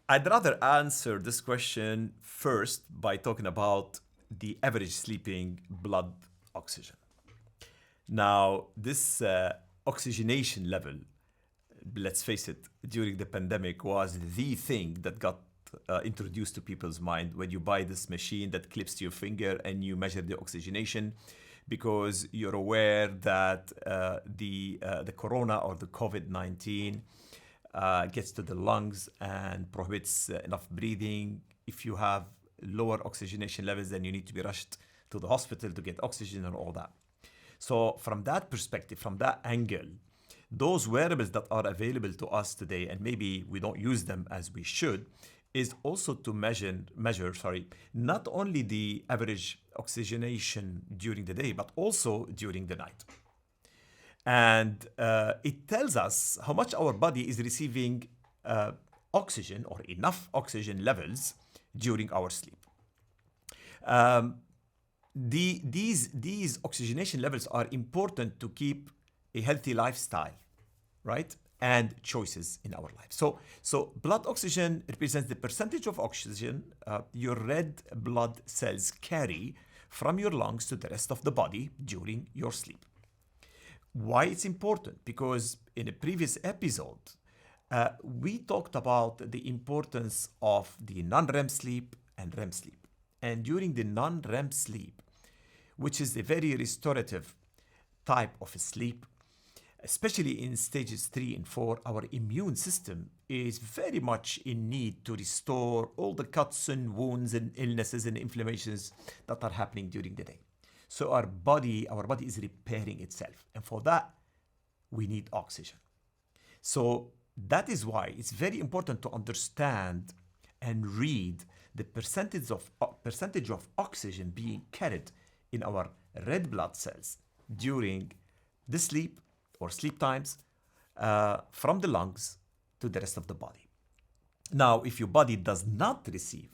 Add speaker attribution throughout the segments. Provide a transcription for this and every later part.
Speaker 1: I'd rather answer this question first by talking about the average sleeping blood oxygen. Now, this oxygenation level, let's face it, during the pandemic was the thing that got introduced to people's mind when you buy this machine that clips to your finger and you measure the oxygenation because you're aware that the corona or the COVID-19 gets to the lungs and prohibits enough breathing. If you have lower oxygenation levels, then you need to be rushed to the hospital to get oxygen and all that. So, from that perspective, from that angle, those wearables that are available to us today, and maybe we don't use them as we should, is also to measure, not only the average oxygenation during the day, but also during the night. And it tells us how much our body is receiving oxygen or enough oxygen levels during our sleep. Um, these oxygenation levels are important to keep a healthy lifestyle, right? And choices in our life. So blood oxygen represents the percentage of oxygen your red blood cells carry from your lungs to the rest of the body during your sleep. Why it's important? Because in a previous episode, we talked about the importance of the non-REM sleep and REM sleep. And during the non-REM sleep, which is a very restorative type of sleep, especially in stages 3 and 4, our immune system is very much in need to restore all the cuts and wounds and illnesses and inflammations that are happening during the day. So our body is repairing itself. And for that, we need oxygen. So that is why it's very important to understand and read the percentage of oxygen being carried in our red blood cells during the sleep or sleep times from the lungs to the rest of the body. Now, if your body does not receive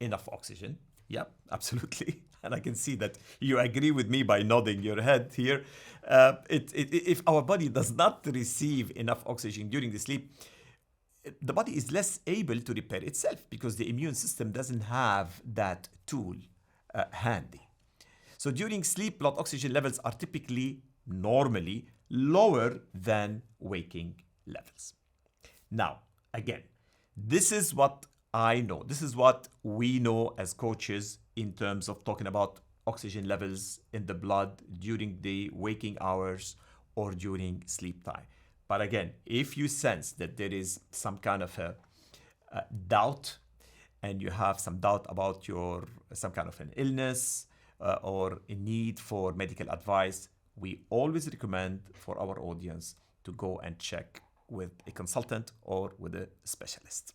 Speaker 1: enough oxygen, yep, absolutely. And I can see that you agree with me by nodding your head here. If our body does not receive enough oxygen during the sleep, the body is less able to repair itself because the immune system doesn't have that tool handy. So during sleep, blood oxygen levels are typically, normally, lower than waking levels. Now, again, this is what I know. This is what we know as coaches in terms of talking about oxygen levels in the blood during the waking hours or during sleep time. But again, if you sense that there is some kind of a doubt and you have some doubt about some kind of an illness or a need for medical advice, we always recommend for our audience to go and check with a consultant or with a specialist.